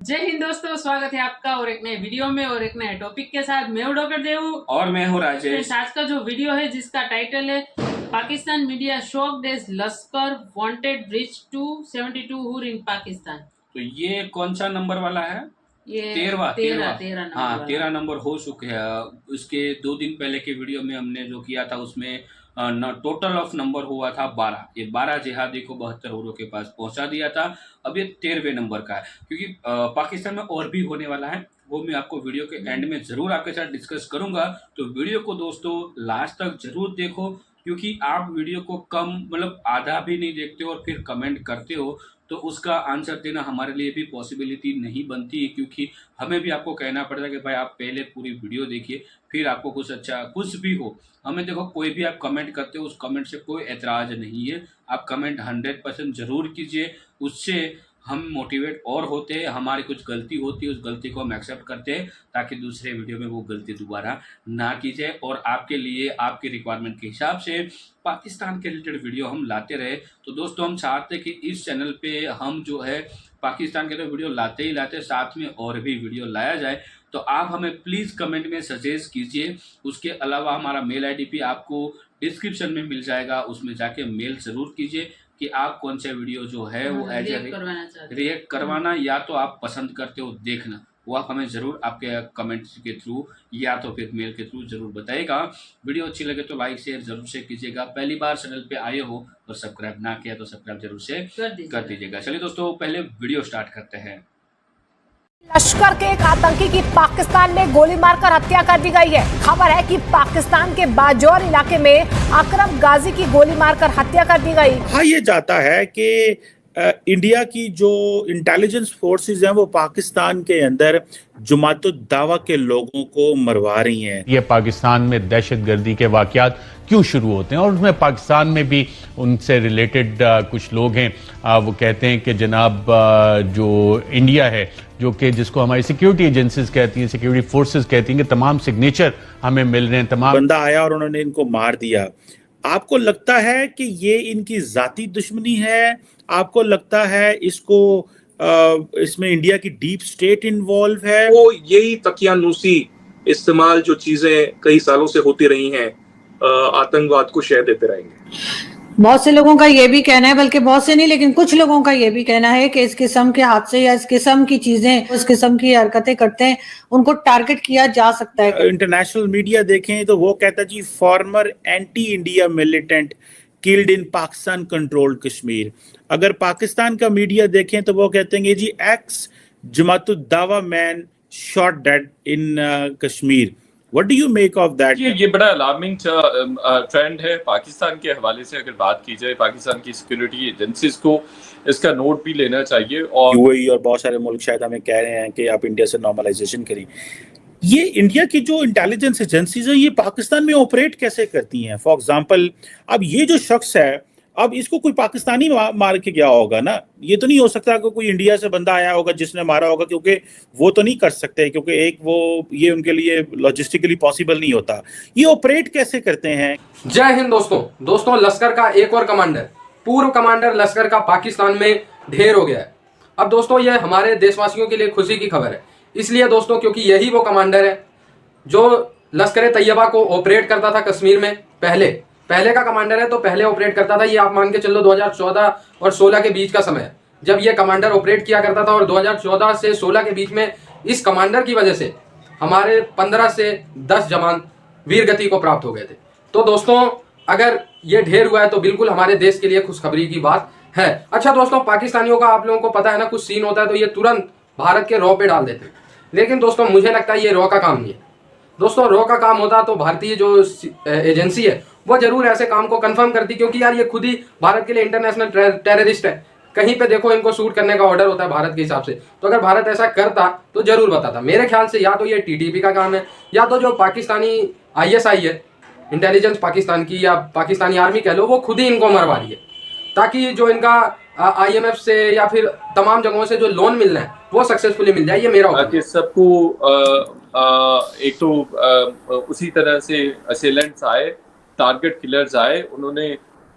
जय हिंद दोस्तों, स्वागत है आपका और एक नए वीडियो में और एक नए टॉपिक के साथ। मैं हूं डॉक्टर देव और मैं हूं राजेश। आज का जो वीडियो है जिसका टाइटल है Pakistan media shocked as Lashkar wanted reach to 72 हुर इन पाकिस्तान। तो ये कौन सा नंबर वाला है? ये 13 नंबर हाँ, वाला। 13 नंबर हो चुके हैं। इसके 2 दिन पहले के वीडियो में हमने जो किया था उसमें टोटल ऑफ नंबर हुआ था 12। ये 12 जिहादी को 72 हुरों के पास पहुंचा दिया था। अब ये 13वें नंबर का है, क्योंकि पाकिस्तान में और भी होने वाला है। वो मैं आपको वीडियो के एंड में जरूर आपके साथ डिस्कस करूंगा। तो वीडियो को दोस्तों लास्ट तक जरूर देखो, क्योंकि आप वीडियो को कम मतलब आधा भी नहीं देखते हो और फिर कमेंट करते हो तो उसका आंसर देना हमारे लिए भी पॉसिबिलिटी नहीं बनती है, क्योंकि हमें भी आपको कहना पड़ता है कि भाई आप पहले पूरी वीडियो देखिए फिर आपको कुछ अच्छा कुछ भी हो। हमें देखो, कोई भी आप कमेंट करते हो उस कमेंट से कोई एतराज़ नहीं है। आप कमेंट 100% ज़रूर कीजिए, उससे हम मोटिवेट और होते हैं। हमारी कुछ गलती होती है, उस गलती को हम एक्सेप्ट करते हैं ताकि दूसरे वीडियो में वो गलती दोबारा ना की जाए और आपके लिए आपके रिक्वायरमेंट के हिसाब से पाकिस्तान के रिलेटेड वीडियो हम लाते रहे। तो दोस्तों हम चाहते हैं कि इस चैनल पे हम जो है पाकिस्तान के लिए वीडियो लाते ही लाते साथ में और भी वीडियो लाया जाए। तो आप हमें प्लीज़ कमेंट में सजेस्ट कीजिए। उसके अलावा हमारा मेल आईडी भी आपको डिस्क्रिप्शन में मिल जाएगा, उसमें जाके मेल ज़रूर कीजिए कि आप कौन सा वीडियो जो है वो एज ए रिएक्ट करवाना या तो आप पसंद करते हो देखना, वो आप हमें ज़रूर आपके कमेंट्स के थ्रू या तो फिर मेल के थ्रू ज़रूर बताइएगा। वीडियो अच्छी लगे तो लाइक शेयर ज़रूर से कीजिएगा। पहली बार चैनल पे आए हो और सब्सक्राइब ना किया तो सब्सक्राइब जरूर से कर दीजिएगा। चलिए दोस्तों पहले वीडियो स्टार्ट करते हैं। लश्कर के एक आतंकी की पाकिस्तान में गोली मारकर हत्या कर दी गई है। खबर है कि पाकिस्तान के बाजौर इलाके में अकरम गाजी की गोली मारकर हत्या कर दी गई। कहा यह जाता है कि इंडिया की जो इंटेलिजेंस फोर्सेस हैं वो पाकिस्तान के अंदर जुमातुद दावा के लोगों को मरवा रही हैं। ये पाकिस्तान में दहशतगर्दी के वाकयात क्यों शुरू होते हैं और उसमें पाकिस्तान में भी उनसे रिलेटेड कुछ लोग हैं। वो कहते हैं कि जनाब जो इंडिया है, जो कि जिसको हमारी सिक्योरिटी एजेंसीज कहती हैं, सिक्योरिटी फोर्सेस कहती हैं कि तमाम सिग्नेचर हमें मिल रहे हैं, तमाम बंदा आया और उन्होंने इनको मार दिया। आपको लगता है कि ये इनकी जाती दुश्मनी है? आपको लगता है इसको इसमें इंडिया की डीप स्टेट इन्वॉल्व है? वो यही तकियानूसी इस्तेमाल जो चीजें कई सालों से होती रही हैं आतंकवाद को शह देते रहेंगे। बहुत से लोगों का ये भी कहना है, बल्कि बहुत से नहीं लेकिन कुछ लोगों का ये भी कहना है कि इस किस्म के हादसे या इस किस्म की चीजें, उस किस्म की हरकतें करते हैं उनको टारगेट किया जा सकता है। इंटरनेशनल मीडिया देखें तो वो कहता है जी former anti India militant killed in Pakistan controlled Kashmir. अगर पाकिस्तान का मीडिया देखें तो वो कहते हैं जी एक्स जमातुद दावा man shot dead in Kashmir. What do you make of that? ये बड़ा अलार्मिंग ट्रेंड है पाकिस्तान के हवाले से। अगर बात की जाए पाकिस्तान की सिक्योरिटी एजेंसीज को इसका नोट भी लेना चाहिए। और यूएई और बहुत सारे मुल्क शायद हमें कह रहे हैं कि आप इंडिया से नॉर्मलाइजेशन करें। ये इंडिया की जो इंटेलिजेंस एजेंसीज है ये पाकिस्तान में ऑपरेट कैसे करती हैं? फॉर एग्जांपल अब ये जो शख्स है, अब इसको कोई पाकिस्तानी मार के गया होगा ना। ये तो नहीं हो सकता कि कोई इंडिया से बंदा आया होगा जिसने मारा होगा, क्योंकि वो तो नहीं कर सकते, क्योंकि एक वो ये उनके लिए लॉजिस्टिकली पॉसिबल नहीं होता। ये ऑपरेट कैसे करते हैं? जय हिंद दोस्तों लश्कर का एक और कमांडर, पूर्व कमांडर लश्कर का पाकिस्तान में ढेर हो गया है। अब दोस्तों ये हमारे देशवासियों के लिए खुशी की खबर है, इसलिए दोस्तों क्योंकि यही वो कमांडर है जो लश्कर तैयबा को ऑपरेट करता था कश्मीर में। पहले का कमांडर है तो पहले ऑपरेट करता था। ये आप मान के चलो 2014 और 16 के बीच का समय जब ये कमांडर ऑपरेट किया करता था, और 2014 से 16 के बीच में इस कमांडर की वजह से हमारे 15 से 10 जवान वीरगति को प्राप्त हो गए थे। तो दोस्तों अगर ये ढेर हुआ है तो बिल्कुल हमारे देश के लिए खुशखबरी की बात है। अच्छा दोस्तों, पाकिस्तानियों का आप लोगों को पता है ना, कुछ सीन होता है तो ये तुरंत भारत के रॉ पे डाल देते हैं, लेकिन दोस्तों मुझे लगता है ये रॉ का काम नहीं है। दोस्तों रॉ का काम होता तो भारतीय जो एजेंसी है वो जरूर ऐसे काम को कंफर्म करती, क्योंकि यार ये खुद ही भारत के लिए इंटरनेशनल टेररिस्ट है। कहीं पे देखो इनको शूट करने का ऑर्डर होता है भारत के हिसाब से, तो अगर भारत ऐसा करता तो जरूर बताता। मेरे ख्याल से या तो ये टीटीपी का काम है, या तो जो पाकिस्तानी आईएसआई है, इंटेलिजेंस पाकिस्तान की या पाकिस्तानी आर्मी कह लो, वो खुद ही इनको मरवा रही है, ताकि जो इनका आईएमएफ से या फिर तमाम जगहों से जो लोन मिलना है वो सक्सेसफुली मिल जाए। ये मेरा कि सबको एक तो उसी तरह से असेलेंट्स आए, टारगेट किलर्स आए, उन्होंने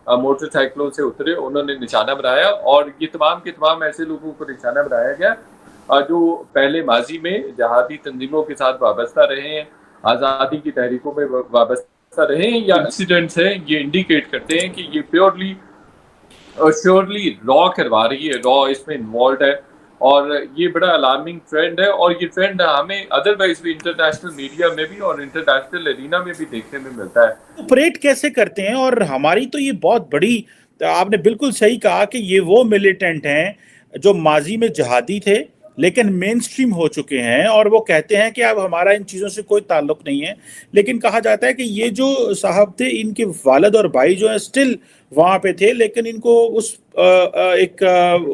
मोटरसाइकिलों से उतरे, उन्होंने निशाना बनाया और ये तमाम के तमाम ऐसे लोगों को निशाना बनाया गया जो पहले माजी में जहादी तंजीमों के साथ वाबस्ता रहे हैं, आज़ादी की तहरीकों में वाबस्ता रहे हैं, या इंसिडेंट्स हैं, ये इंडिकेट करते हैं कि ये प्योरली श्योरली रॉ करवा रही है, रॉ इसमें इन्वॉल्व है। और ये बड़ा अलार्मिंग ट्रेंड है, और ये ट्रेंड हमें अदरवाइज भी इंटरनेशनल मीडिया में भी और इंटरनेशनल एरिना में भी देखने में मिलता है। ऑपरेट कैसे करते हैं? और हमारी तो ये बहुत बड़ी, आपने बिल्कुल सही कहा कि ये वो मिलिटेंट हैं जो माजी में जहादी थे लेकिन मेन स्ट्रीम हो चुके हैं, और वो कहते हैं कि अब हमारा इन चीज़ों से कोई ताल्लुक नहीं है। लेकिन कहा जाता है कि ये जो साहब थे, इनके वालिद और भाई जो है स्टिल वहां पे थे, लेकिन इनको उस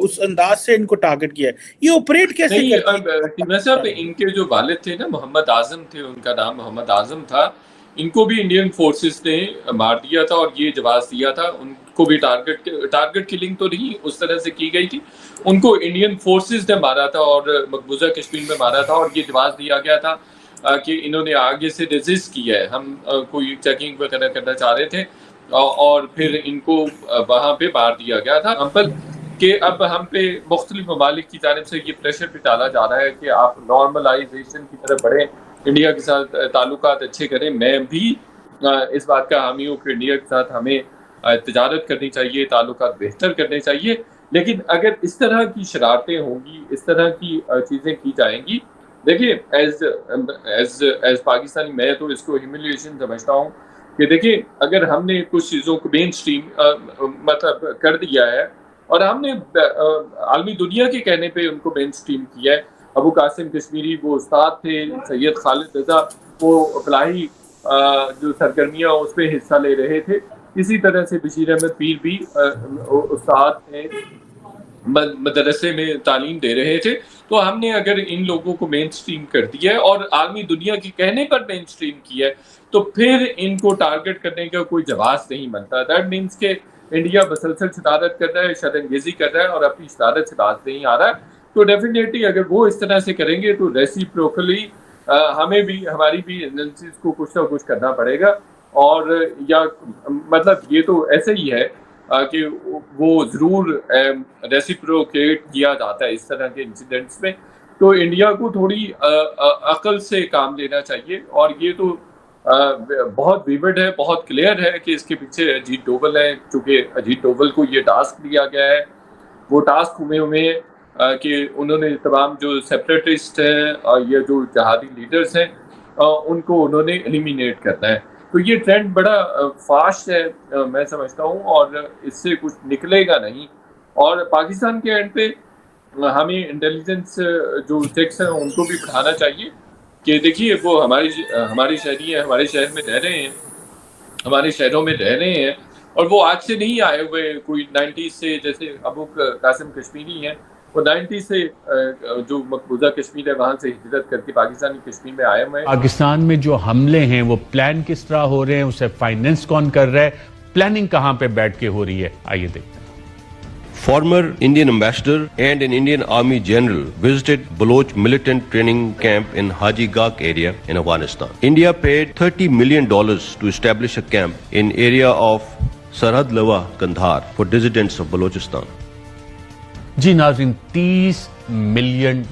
उस अंदाज से इनको टारगेट किया है। ये ऑपरेट कैसे करते हैं? साहब, इनके जो वालिद थे ना, मोहम्मद आजम थे, उनका नाम मोहम्मद आजम था। इनको भी इंडियन फोर्सेस ने मार दिया था और ये जवाब दिया था। उनको भी टारगेट किलिंग तो नहीं उस तरह से की गई थी, उनको इंडियन फोर्सेस ने मारा था और मकबूजा कश्मीर में मारा था, और ये जवाब दिया गया था कि इन्होंने आगे से रेजिस्ट किया है, हम कोई चेकिंग वगैरह करना चाह रहे थे, और फिर इनको वहाँ पे मार दिया गया था। अंपल कि अब हम पे मुख्तलिफ ममालिक की जानिब से ये प्रेशर भी डाला जा रहा है कि आप नॉर्मलाइजेशन की तरफ बढ़ें, इंडिया के साथ ताल्लुकात अच्छे करें। मैं भी इस बात का हामी हूँ कि इंडिया के साथ हमें तिजारत करनी चाहिए, ताल्लुकात बेहतर करने चाहिए। लेकिन अगर इस तरह की शरारतें होंगी, इस तरह की चीज़ें की जाएंगी, देखिए एज पाकिस्तानी मैं तो इसको ह्यूमिलिएशन समझता हूँ कि देखिए अगर हमने कुछ चीज़ों को मेन स्ट्रीम मतलब कर दिया है और हमने आलमी दुनिया के कहने पे उनको मेन स्ट्रीम किया है। अबू कासिम कश्मीरी वो उस्ताद थे, सैयद खालिद रजा वो फलाही जो सरगर्मियाँ उस पर हिस्सा ले रहे थे, इसी तरह से बशीर अहमद पीर भी उस्ताद थे, मदरसे में तालीम दे रहे थे। तो हमने अगर इन लोगों को मेन स्ट्रीम कर दिया है और आलमी दुनिया के कहने पर मेन स्ट्रीम किया है, तो फिर इनको टारगेट करने का कोई जवाब नहीं बनता। दैट मीन्स के इंडिया बसलसल शरारत कर रहा है, शरंगेजी कर रहा है और अपनी शरारत से बात नहीं आ रहा है। तो डेफिनेटली अगर वो इस तरह से करेंगे तो रेसिप्रोकली हमें भी, हमारी भी एजेंसीज को कुछ ना कुछ करना पड़ेगा। और या मतलब ये तो ऐसे ही है कि वो ज़रूर रेसिप्रोकेट किया जाता है इस तरह के इंसिडेंट्स में। तो इंडिया को थोड़ी अकल से काम लेना चाहिए। और ये तो बहुत विविड है, बहुत क्लियर है कि इसके पीछे अजीत डोवल है, क्योंकि अजीत डोवल को ये टास्क दिया गया है। वो टास्क हुए कि उन्होंने तमाम जो सेपरेटिस्ट हैं और ये जो जहादी लीडर्स हैं उनको उन्होंने एलिमिनेट करना है। तो ये ट्रेंड बड़ा फास्ट है मैं समझता हूँ, और इससे कुछ निकलेगा नहीं। और पाकिस्तान के एंड पे हमें इंटेलिजेंस जो चेक्स हैं उनको भी बढ़ाना चाहिए कि देखिए वो हमारी शहरी है, हमारे शहर में रह रहे हैं, हमारे शहरों में रह रहे हैं, और वो आज से नहीं आए हुए कोई 90s से, जैसे अबू कासिम कश्मीरी हैं, वो 90 से जो मकबूजा कश्मीर है वहाँ से हिजरत करके पाकिस्तानी कश्मीर में आए हुए हैं। पाकिस्तान में जो हमले हैं वो प्लान किस तरह हो रहे हैं, उसे फाइनेंस कौन कर रहा है, प्लानिंग कहाँ पे बैठ के हो रही है, आइए देखते हैं। Former Indian ambassador and an Indian army general visited Baloch militant training camp in Haji Gak area in Afghanistan. India paid $30 million to establish a camp in area of Sarhad Lawa, Kandahar for dissidents of Balochistan. जी नाज़रीन, $30 million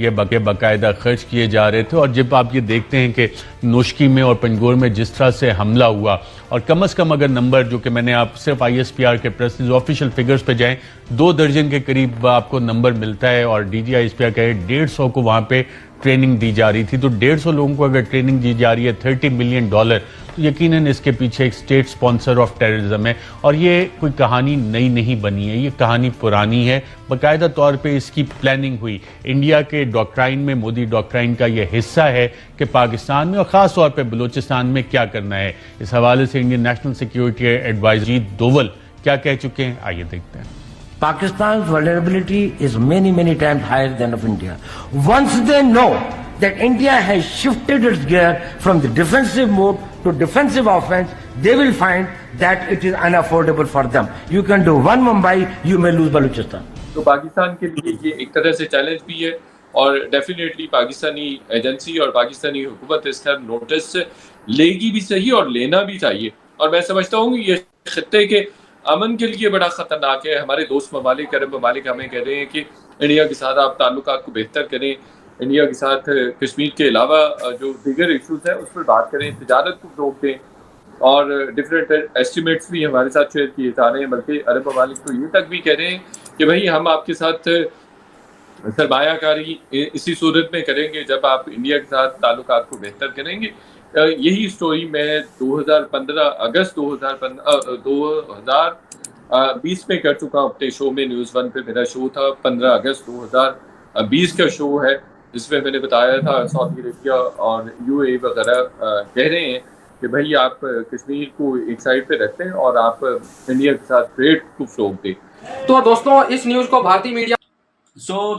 ये बाकायदा खर्च किए जा रहे थे। और जब आप ये देखते हैं कि नोशकी में और पंजगोर में जिस तरह से हमला हुआ, और कम से कम अगर नंबर जो कि मैंने आप सिर्फ ISPR के प्रेस ऑफिशियल फिगर्स पे जाएं, 2 दर्जन के करीब आपको नंबर मिलता है। और DG ISPR कहे 150 को वहाँ पे ट्रेनिंग दी जा रही थी। तो 150 लोगों को अगर ट्रेनिंग दी जा रही है $30 मिलियन, तो यकीनन इसके पीछे एक स्टेट स्पॉन्सर ऑफ टेररिज्म है। और ये कोई कहानी नई नहीं बनी है, ये कहानी पुरानी है। बाकायदा तौर पे इसकी प्लानिंग हुई। इंडिया के डॉक्ट्राइन में, मोदी डॉक्ट्राइन का ये हिस्सा है कि पाकिस्तान में और ख़ास तौर पे बलूचिस्तान में क्या करना है। इस हवाले से Indian national security adviser Ajit Doval क्या कह चुके हैं, आइए देखते हैं। Pakistan's vulnerability is many times higher than of India. Once they know that India has shifted its gear from the defensive mode to defensive offense, they will find that it is unaffordable for them. You can do one Mumbai, you may lose Balochistan. तो पाकिस्तान के लिए ये एक तरह से challenge भी है, और डेफिनेटली पाकिस्तानी एजेंसी और पाकिस्तानी हुकूमत इस तरह नोटिस लेगी भी सही और लेना भी चाहिए। और मैं समझता हूँ कि ये खित्ते के अमन के लिए बड़ा ख़तरनाक है। हमारे दोस्त ममालिक, अरब ममालिक हमें कह रहे हैं कि इंडिया के साथ आप ताल्लुकात को बेहतर करें, इंडिया के साथ कश्मीर के अलावा जो दीगर इशूज़ हैं उस पर बात करें, तिजारत को फ़रोग़ दें और डिफरेंट एस्टिमेट्स भी हमारे साथ शेयर किए जा रहे हैं। बल्कि अरब ममालिक तो ये तक भी कह रहे हैं कि भाई हम आपके साथ सरमायाकारी इसी सूरत में करेंगे जब आप इंडिया के साथ ताल्लुकात को बेहतर करेंगे। यही स्टोरी मैं 2015 अगस्त 2020 में कर चुका हूँ अपने शो में। न्यूज़ 1 पे मेरा शो था, 15 अगस्त 2020 का शो है, जिसमें मैंने बताया था सऊदी अरेबिया और यूएई वगैरह कह रहे हैं कि भाई आप कश्मीर को एक साइड पे रखते हैं और आप इंडिया के साथ ट्रेड को फ़रोग़ दें। तो दोस्तों इस न्यूज़ को भारतीय मीडिया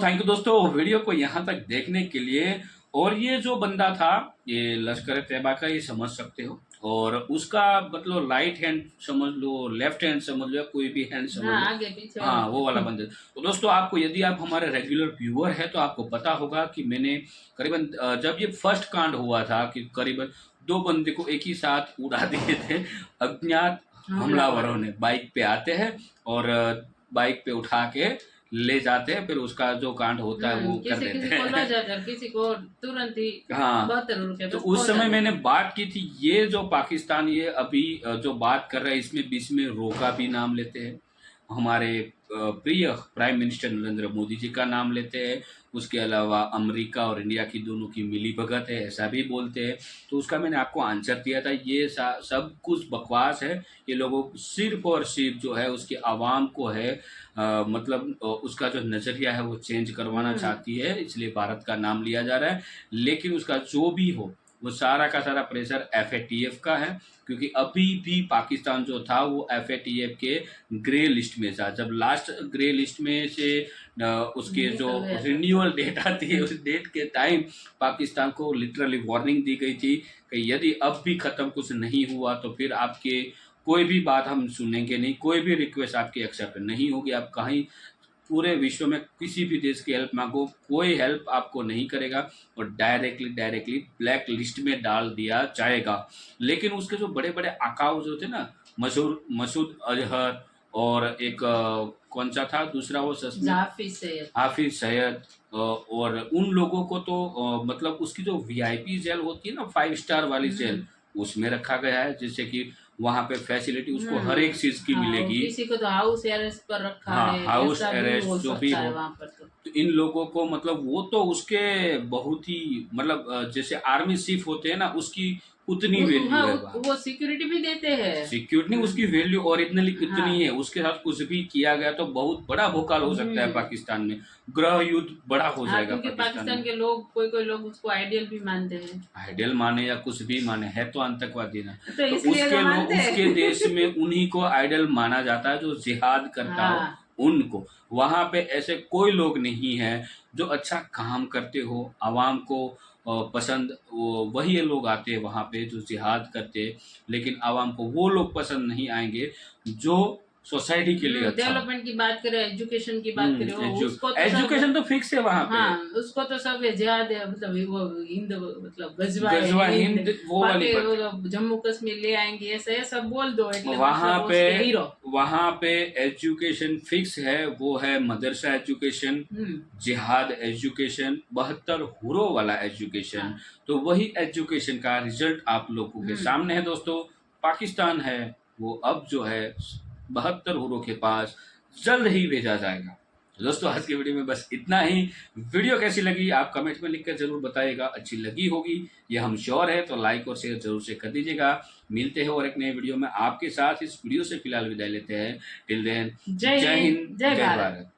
थैंक यू दोस्तों वीडियो को यहाँ तक देखने के लिए। और ये जो बंदा था ये लश्कर तैयबा का, ये समझ सकते हो, और उसका मतलब राइट हैंड समझ लो, लेफ्ट हैंड समझ लो, कोई भी हैंड समझ लो, आगे पीछे, हाँ वो वाला बंदा। तो दोस्तों आपको, यदि आप हमारे रेगुलर व्यूअर है तो आपको पता होगा कि मैंने करीबन जब ये फर्स्ट कांड हुआ था कि करीबन 2 बंदे को एक ही साथ उड़ा दिए थे अज्ञात हमलावरों ने। बाइक पे आते हैं और बाइक पे उठा के ले जाते हैं, फिर उसका जो कांड होता है वो कर देते हैं, किसी को तुरंत ही। हाँ, 72 रुपए। तो उस समय मैंने बात की थी, ये जो पाकिस्तान ये अभी जो बात कर रहा है इसमें बीच में रोका भी नाम लेते हैं, हमारे प्रिय प्राइम मिनिस्टर नरेंद्र मोदी जी का नाम लेते हैं, उसके अलावा अमेरिका और इंडिया की दोनों की मिली भगत है ऐसा भी बोलते हैं। तो उसका मैंने आपको आंसर दिया था, ये सब कुछ बकवास है। ये लोगों सिर्फ और सिर्फ जो है उसके आवाम को है मतलब उसका जो नज़रिया है वो चेंज करवाना चाहती है, इसलिए भारत का नाम लिया जा रहा है। लेकिन उसका जो भी हो वो सारा का सारा प्रेशर FATF का है, क्योंकि अभी भी पाकिस्तान जो था वो FATF के ग्रे लिस्ट में था। जब लास्ट ग्रे लिस्ट में से उसके जो रिन्यूअल डेट आती है उस डेट के टाइम पाकिस्तान को लिटरली वार्निंग दी गई थी कि यदि अब भी ख़त्म कुछ नहीं हुआ तो फिर आपके कोई भी बात हम सुनेंगे नहीं, कोई भी रिक्वेस्ट आपकी एक्सेप्ट नहीं होगी। आप कहीं पूरे विश्व में किसी भी देश की हेल्प मांगो, कोई हेल्प आपको नहीं करेगा और डायरेक्टली ब्लैक लिस्ट में डाल दिया जाएगा। लेकिन उसके जो बड़े बड़े आकाऊ जो थे ना, मसूद अजहर और एक कौन सा था दूसरा, वो हाफिज सैयद, और उन लोगों को तो मतलब उसकी जो VIP जेल होती है ना, 5 स्टार वाली जेल, उसमें रखा गया है, जिससे कि वहाँ पे फैसिलिटी उसको हर एक चीज की मिलेगी। किसी को तो हाउस अरेस्ट पर रखा है, हाउस अरेस्ट जो भी हो। वहाँ पर तो इन लोगों को मतलब वो तो उसके बहुत ही मतलब जैसे आर्मी चीफ होते हैं ना, उसकी उतनी वैल्यू है। वो सिक्योरिटी भी देते हैं, सिक्योरिटी उसकी वैल्यू ओरिजिनली इतनी है। उसके साथ कुछ भी किया गया तो बहुत बड़ा भूकाल हो सकता है पाकिस्तान में, गृह युद्ध बड़ा हो जाएगा। क्योंकि पाकिस्तान के लोग कोई लोग उसको आइडियल भी मानते हैं, आइडियल माने या कुछ भी माने, है तो आतंकवादी ना। तो उसके देश में उन्हीं को आइडियल माना जाता है जो जिहाद करता हो उनको। वहां पे ऐसे कोई लोग नहीं है जो अच्छा काम करते हो, आवाम को पसंद वही लोग आते हैं वहाँ पे जो जिहाद करते हैं। लेकिन आवाम को वो लोग पसंद नहीं आएंगे जो सोसाइटी के लिए अच्छा। डेवलपमेंट की बात करें, एजुकेशन की बात करें, उसको तो एजुकेशन तो फिक्स है वहाँ पे। हाँ, उसको तो सब जिहाद है, मतलब वो हिंद मतलब गजवा हिंद वो वाली जम्मू कश्मीर ले आएंगे, ऐसा सब बोल दो। वहाँ पे एजुकेशन फिक्स है, वो है मदरसा एजुकेशन, जिहाद एजुकेशन, 72 हुरों वाला एजुकेशन। तो वही एजुकेशन का रिजल्ट आप लोगों के सामने है दोस्तों। पाकिस्तान है वो अब जो है 72 हुरों के पास जल्द ही भेजा जाएगा। दोस्तों आज की वीडियो में बस इतना ही। वीडियो कैसी लगी आप कमेंट में लिखकर जरूर बताइएगा। अच्छी लगी होगी ये हम श्योर है, तो लाइक और शेयर जरूर से कर दीजिएगा। मिलते हैं और एक नए वीडियो में आपके साथ। इस वीडियो से फिलहाल विदाई लेते हैं। टिल देन जय हिंद, जय भारत।